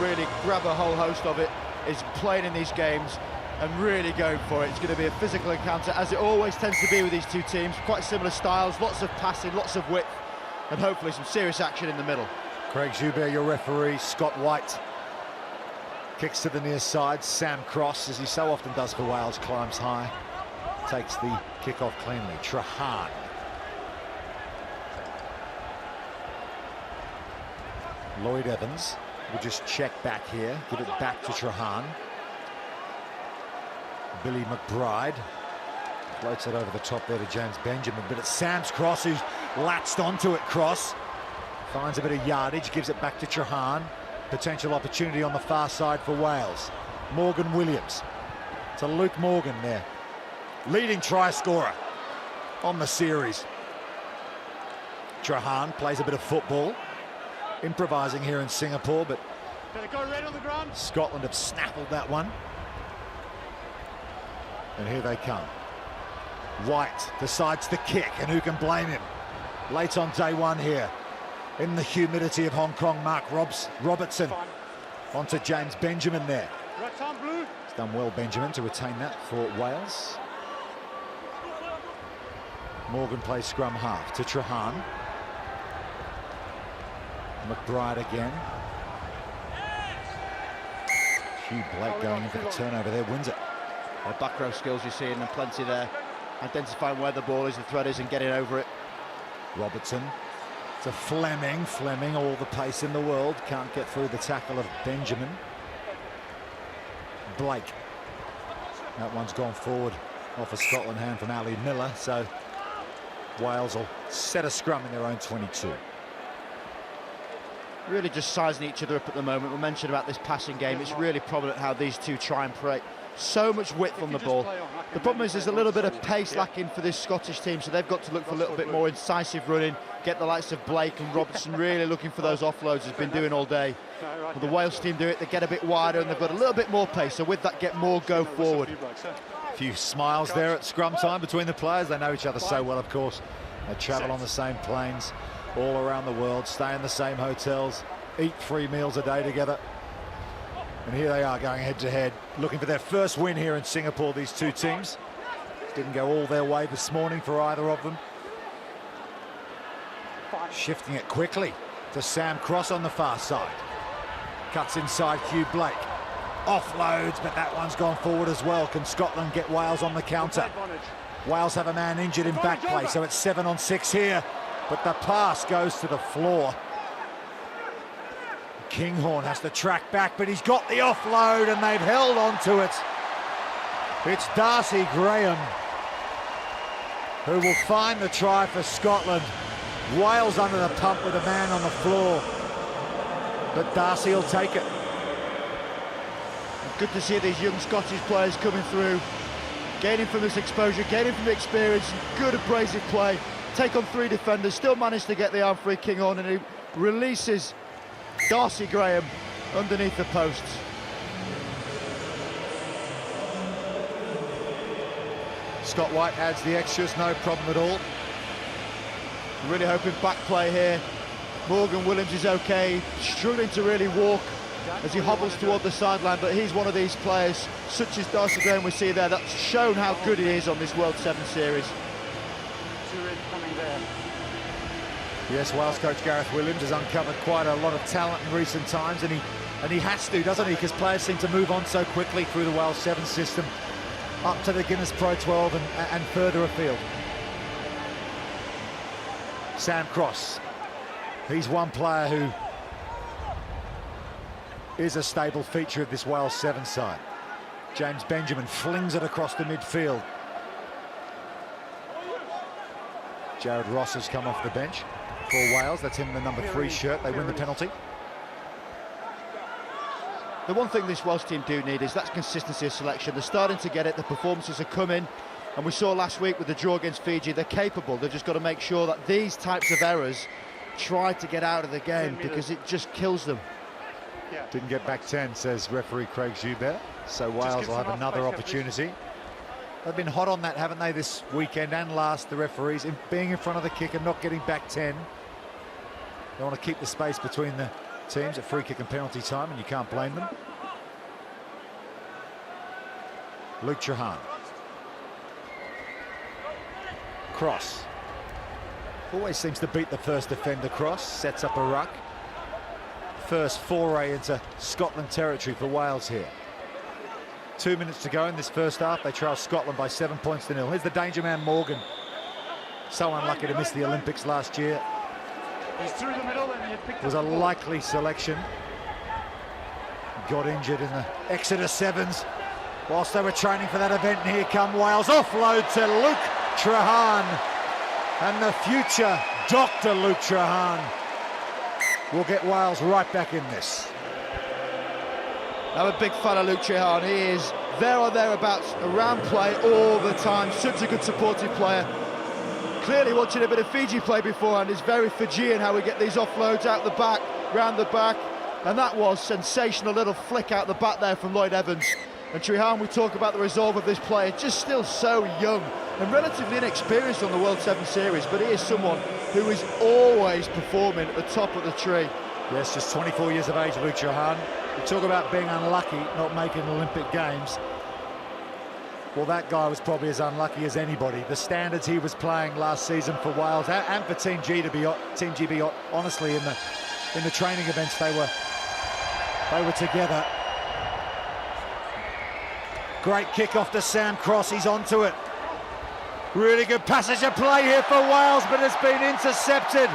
really grab a whole host of it, is playing in these games and really going for it. It's going to be a physical encounter, as it always tends to be with these two teams. Quite similar styles, lots of passing, lots of width, and hopefully some serious action in the middle. Craig Joubert, your referee. Scott White kicks to the near side. Sam Cross, as he so often does for Wales, climbs high, takes the kick off cleanly. Trahan. Lloyd Evans will just check back here, give it back to Trahan. Billy McBride floats it over the top there to James Benjamin, but it's Sam's Cross who's latched onto it. Cross finds a bit of yardage, gives it back to Trahan. Potential opportunity on the far side for Wales. Morgan Williams to Luke Morgan there, leading try scorer on the series. Trahan plays a bit of football, improvising here in Singapore, but go red on the ground. Scotland have snaffled that one. And here they come. White decides to kick, and who can blame him? Late on day one here. In the humidity of Hong Kong, Mark Robertson onto James Benjamin there. He's done well, Benjamin, to retain that for Wales. Morgan plays scrum half to Trahan. McBride again. Hugh Blake going in for the turnover there, wins it. The back row skills you're seeing, and plenty there. Identifying where the ball is, the thread is, and getting over it. Robertson to Fleming. Fleming, all the pace in the world, can't get through the tackle of Benjamin. Blake. That one's gone forward off a Scotland hand from Ali Miller, so Wales will set a scrum in their own 22. Really just sizing each other up at the moment. We mentioned about this passing game. It's really prominent how these two try and play. So much width on the ball. The problem is there's a little bit of pace lacking for this Scottish team, so they've got to look for a little bit more incisive running, get the likes of Blake and Robertson really looking for those offloads, has been doing all day. But the Wales team do it, they get a bit wider and they've got a little bit more pace, so with that get more go forward. A few smiles there at scrum time between the players. They know each other so well, of course. They travel on the same planes all around the world, stay in the same hotels, eat 3 meals a day together. And here they are going head-to-head, looking for their first win here in Singapore, these two teams. Didn't go all their way this morning for either of them. Shifting it quickly to Sam Cross on the far side. Cuts inside Hugh Blake. Offloads, but that one's gone forward as well. Can Scotland get Wales on the counter? Wales have a man injured in back play, so it's 7 on 6 here. But the pass goes to the floor. Kinghorn has to track back, but he's got the offload and they've held on to it. It's Darcy Graham who will find the try for Scotland. Wales under the pump with a man on the floor, but Darcy will take it. Good to see these young Scottish players coming through, gaining from this exposure, gaining from the experience, good abrasive play, take on 3 defenders, still managed to get the arm free Kinghorn, and he releases Darcy Graham underneath the posts. Scott White adds the extras, no problem at all. Really hoping back play here. Morgan Williams is okay, struggling to really walk as he hobbles toward the sideline, but he's one of these players, such as Darcy Graham we see there, that's shown how good he is on this World 7 series. Yes, Wales coach Gareth Williams has uncovered quite a lot of talent in recent times, and he has to, doesn't he? Because players seem to move on so quickly through the Wales 7 system, up to the Guinness Pro 12 and further afield. Sam Cross, he's one player who is a stable feature of this Wales 7 side. James Benjamin flings it across the midfield. Jared Ross has come off the bench for Wales. That's him in the number 3 shirt. They win the penalty. The one thing this Welsh team do need is that consistency of selection. They're starting to get it, the performances are coming, and we saw last week with the draw against Fiji, they're capable. They've just got to make sure that these types of errors try to get out of the game, because it just kills them. Didn't get back 10, says referee Craig Joubert. So Wales will have another opportunity. They've been hot on that, haven't they, this weekend and last, the referees, in being in front of the kick and not getting back 10. They want to keep the space between the teams at free kick and penalty time, and you can't blame them. Luke Trahan. Cross. Always seems to beat the first defender cross, sets up a ruck. First foray into Scotland territory for Wales here. 2 minutes to go in this first half. They trail Scotland by 7 points to 0. Here's the danger man, Morgan. So unlucky to miss the Olympics last year. He's through the middle and he picked Was a likely selection. Got injured in the Exeter Sevens whilst they were training for that event, and here come Wales. Offload to Luke Trahan, and the future Dr. Luke Trahan will get Wales right back in this. I'm a big fan of Luke Trahan. He is there or thereabouts around play all the time. Such a good supportive player. Clearly watching a bit of Fiji play beforehand. It's very Fijian how we get these offloads out the back, round the back, and that was sensational little flick out the back there from Lloyd Evans. And Trahan, we talk about the resolve of this player, just still so young and relatively inexperienced on the World 7 Series, but he is someone who is always performing at the top of the tree. Yes, just 24 years of age, Luke Trahan. You talk about being unlucky, not making Olympic Games. Well, that guy was probably as unlucky as anybody. The standards he was playing last season for Wales and for Team GB, honestly, in the training events they were together. Great kick off to Sam Cross, he's onto it. Really good passage of play here for Wales, but it's been intercepted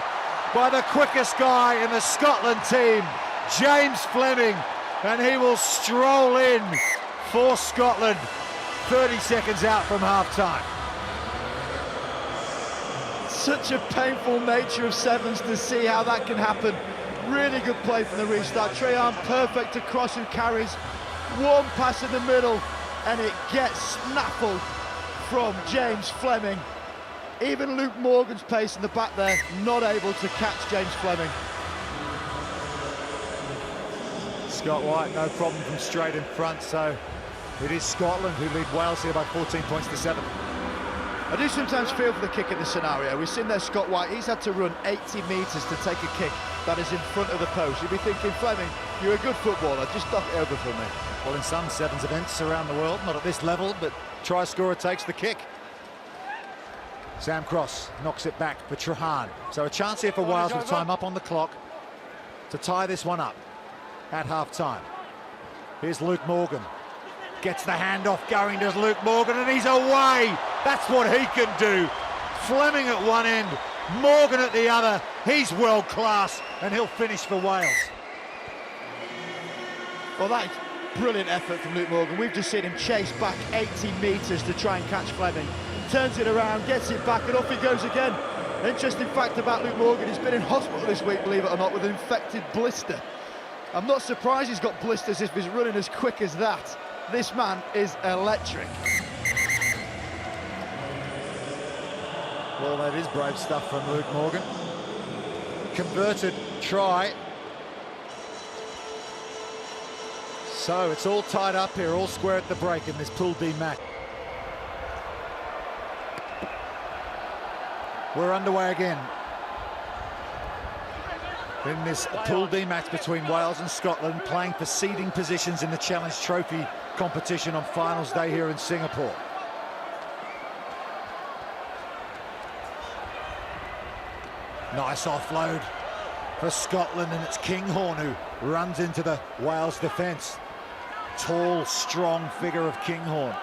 by the quickest guy in the Scotland team, James Fleming, and he will stroll in for Scotland 30 seconds out from half-time. Such a painful nature of sevens to see how that can happen. Really good play from the restart. Trahan perfect to cross and carries. One pass in the middle, and it gets snaffled from James Fleming. Even Luke Morgan's pace in the back there, not able to catch James Fleming. Scott White, no problem from straight in front, so it is Scotland who lead Wales here by 14 points to 7. I do sometimes feel for the kick in this scenario. We've seen there Scott White, he's had to run 80 metres to take a kick that is in front of the post. You'd be thinking, Fleming, you're a good footballer, just knock it over for me. Well, in some sevens events around the world, not at this level, but try scorer takes the kick. Sam Cross knocks it back for Trahan. So a chance here for Wales with time up on the clock to tie this one up at half-time. Here's Luke Morgan. Gets the handoff going, does Luke Morgan, and he's away! That's what he can do. Fleming at one end, Morgan at the other. He's world class, and he'll finish for Wales. Well, that is brilliant effort from Luke Morgan. We've just seen him chase back 80 metres to try and catch Fleming. Turns it around, gets it back, and off he goes again. Interesting fact about Luke Morgan, he's been in hospital this week, believe it or not, with an infected blister. I'm not surprised he's got blisters if he's running as quick as that. This man is electric. Well, that is brave stuff from Luke Morgan. Converted try. So it's all tied up here, all square at the break in this Pool D match. We're underway again in this Pool D match between Wales and Scotland, playing for seeding positions in the Challenge Trophy competition on finals day here in Singapore. Nice offload for Scotland, and it's Kinghorn who runs into the Wales defence. Tall, strong figure of Kinghorn.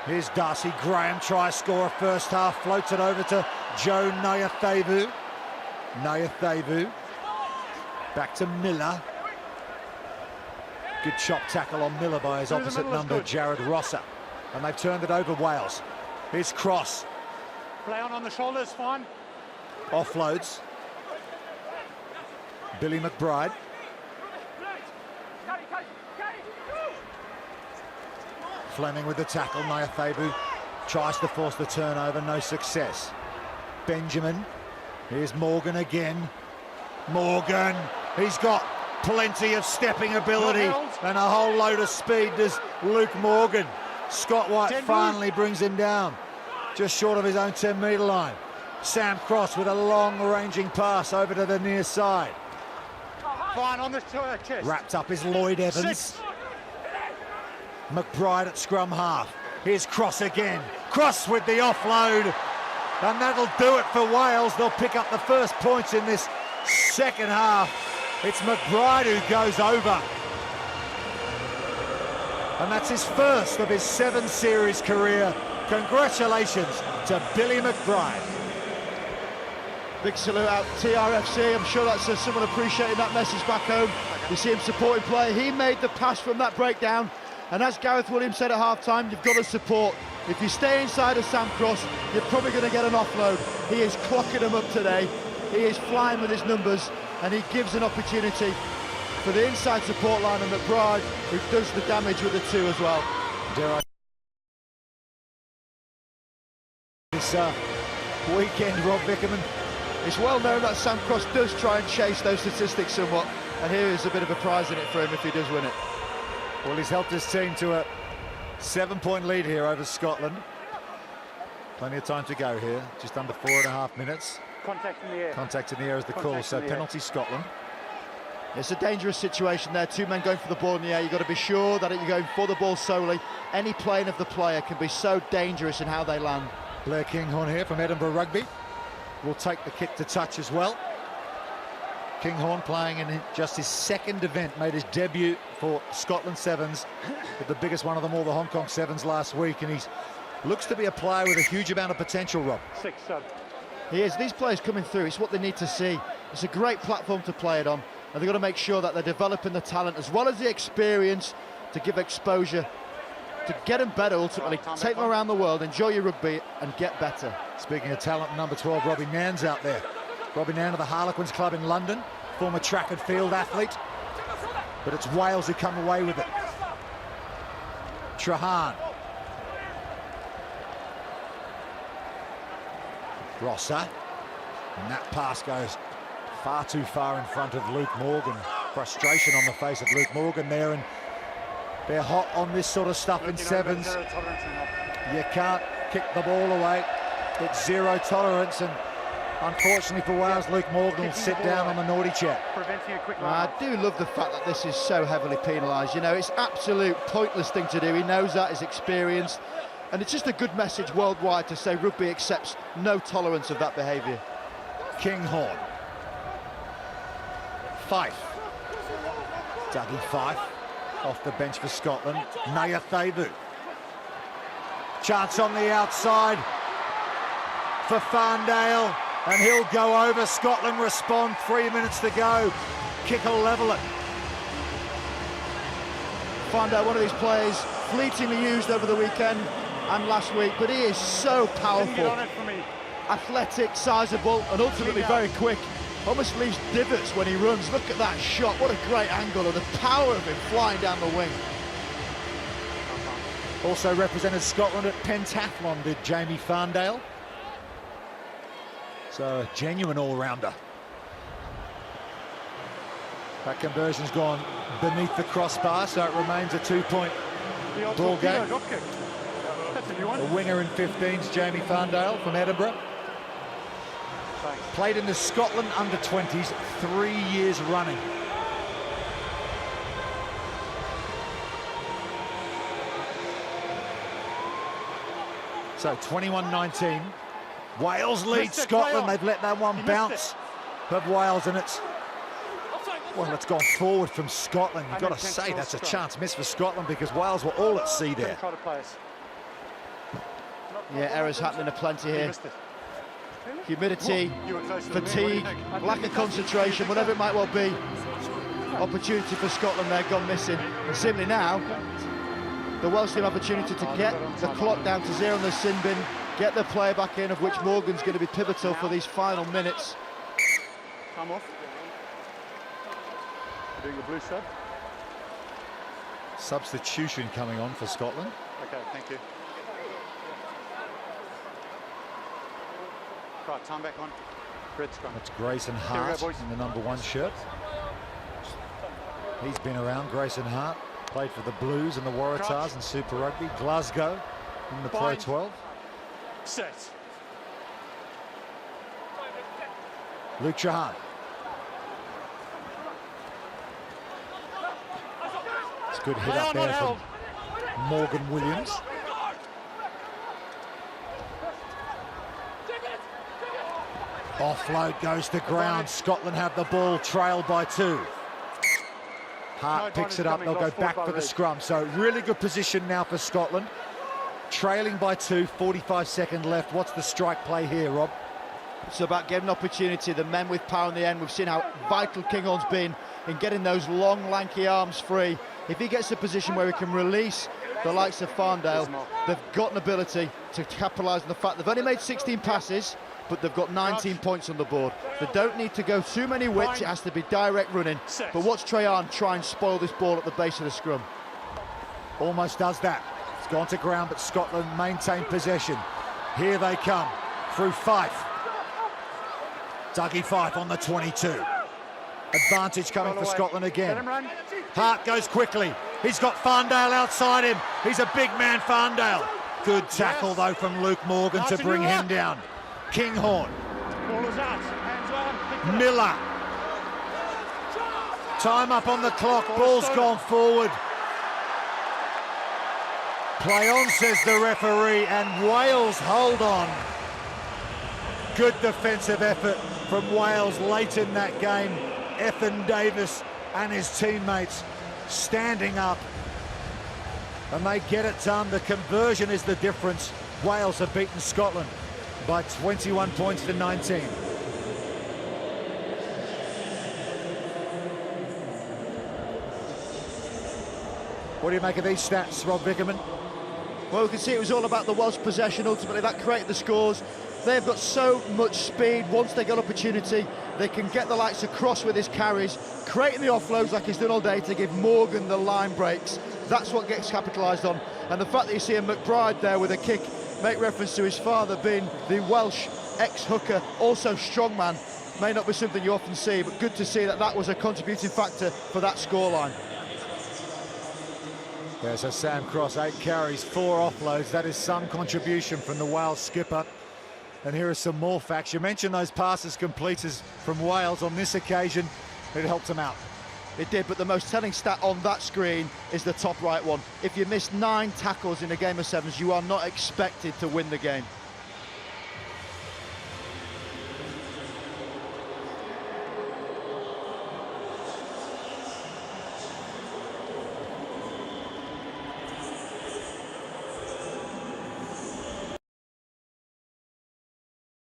Here's Darcy Graham, try scorer first half, floats it over to Joe Nyathevu. Nyathevu, back to Miller. Good chop tackle on Miller by his opposite number, Jared Rosser. And they've turned it over Wales. Here's Cross. Play on the shoulders, fine. Offloads. Billy McBride. Fleming with the tackle, Nyathevu tries to force the turnover, no success. Benjamin, here's Morgan again. Morgan, he's got plenty of stepping ability and a whole load of speed, does Luke Morgan. Scott White finally brings him down, just short of his own 10-metre line. Sam Cross with a long-ranging pass over to the near side. Fine on the chest. Wrapped up is Lloyd Evans. 6. McBride at scrum half. Here's Cross again. Cross with the offload. And that'll do it for Wales. They'll pick up the first points in this second half. It's McBride who goes over. And that's his first of his 7-series career. Congratulations to Billy McBride. Big salute out TRFC. I'm sure that's someone appreciating that message back home. You see him supporting play. He made the pass from that breakdown. And as Gareth Williams said at half-time, you've got to support. If you stay inside of Sam Cross, you're probably going to get an offload. He is clocking them up today. He is flying with his numbers, and he gives an opportunity for the inside support line and McBride, who does the damage with the 2 as well. This weekend, Rob Vickerman. It's well known that Sam Cross does try and chase those statistics somewhat, and here is a bit of a prize in it for him if he does win it. Well, he's helped his team to a 7-point lead here over Scotland. Plenty of time to go here, just under 4.5 minutes. Contact in the air. Contact in the air is the call, so penalty Scotland. It's a dangerous situation there, 2 men going for the ball in the air. You've got to be sure that you're going for the ball solely. Any playing of the player can be so dangerous in how they land. Blair Kinghorn here from Edinburgh Rugby will take the kick to touch as well. Kinghorn playing in just his 2nd event, made his debut for Scotland Sevens, with the biggest one of them all, the Hong Kong Sevens last week, and he looks to be a player with a huge amount of potential, Rob. 6 sub. He is. These players coming through, it's what they need to see. It's a great platform to play it on, and they've got to make sure that they're developing the talent as well as the experience to give exposure, to get them better ultimately, take them around the world, enjoy your rugby and get better. Speaking of talent, number 12, Robbie Nan's out there. Robbie Nan of the Harlequins Club in London, former track and field athlete, but it's Wales who come away with it. Trahan. Rosser, and that pass goes far too far in front of Luke Morgan. Frustration on the face of Luke Morgan there, and they're hot on this sort of stuff in sevens. You can't kick the ball away. It's 0 tolerance, and unfortunately for Wales, Luke Morgan will sit down on the naughty chair. I do love the fact that this is so heavily penalised. You know, it's absolute pointless thing to do. He knows that, he's experienced, and it's just a good message worldwide to say rugby accepts no tolerance of that behaviour. Kinghorn. Fife. Dougie Fife off the bench for Scotland. Naya Thavu. Chance on the outside for Farndale, and he'll go over. Scotland respond, 3 minutes to go. Kick will level it. Farndale, one of these players, fleetingly used over the weekend and last week, but he is so powerful, athletic, sizable, and ultimately very quick. Almost leaves divots when he runs. Look at that shot, what a great angle, and the power of him flying down the wing. Also represented Scotland at pentathlon, did Jamie Farndale. So a genuine all-rounder. That conversion's gone beneath the crossbar, so it remains a 2-point ball game. The winger in 15's Jamie Farndale from Edinburgh. Played in the Scotland under-20s 3 years running. So 21-19. Wales lead Scotland. They've let that one bounce of Wales, and it's, well, it's gone forward from Scotland. You've got to say that's a chance missed for Scotland, because Wales were all at sea there. Yeah, errors happening aplenty here. Humidity, fatigue, lack of concentration, whatever it might well be. Opportunity for Scotland there gone missing. And simply now, the Welsh team opportunity to get the clock down to 0 in the sin bin, get the player back in, of which Morgan's going to be pivotal for these final minutes. Come off. Doing the blue sub. Substitution coming on for Scotland. Okay, thank you. Right, time back on. Red scrum. That's Grayson Hart in the number 1 shirt. He's been around, Grayson Hart. Played for the Blues and the Waratahs in Super Rugby. Glasgow in the Pro 12. Set. Luke Shahan. It's a good hit up there from Morgan Williams. Offload goes to ground. Scotland have the ball, trailed by 2. Hart picks it up, they'll go back for the scrum. So really good position now for Scotland. Trailing by 2, 45-second left. What's the strike play here, Rob? It's about getting an opportunity. The men with power in the end. We've seen how vital Kinghorn's been in getting those long, lanky arms free. If he gets a position where he can release the likes of Farndale, they've got an ability to capitalise on the fact they've only made 16 passes, but they've got 19 points on the board. They don't need to go too many widths, it has to be direct running. But watch Trajan try and spoil this ball at the base of the scrum. Almost does that. It's gone to ground, but Scotland maintain possession. Here they come, through Fife. Dougie Fife on the 22. Advantage coming for Scotland again. Hart goes quickly. He's got Farndale outside him. He's a big man, Farndale. Good tackle, though, from Luke Morgan to bring him down. Kinghorn. Miller. Time up on the clock. Ball's gone forward. Play on, says the referee, and Wales hold on. Good defensive effort from Wales late in that game. Ethan Davis and his teammates standing up. And they get it done. The conversion is the difference. Wales have beaten Scotland by 21 points to 19. What do you make of these stats, Rob Vickerman? Well, we can see it was all about the Welsh possession. Ultimately, that created the scores. They've got so much speed. Once they get opportunity, they can get the likes across with his carries, creating the offloads like he's done all day to give Morgan the line breaks. That's what gets capitalised on. And the fact that you see a McBride there with a kick, make reference to his father being the Welsh ex-hooker, also strongman, may not be something you often see, but good to see that that was a contributing factor for that scoreline. Yeah, so Sam Cross, 8 carries, 4 offloads. That is some contribution from the Wales skipper. And here are some more facts. You mentioned those passes completed from Wales. On this occasion, it helped them out. It did, but the most telling stat on that screen is the top right one. If you miss 9 tackles in a game of sevens, you are not expected to win the game.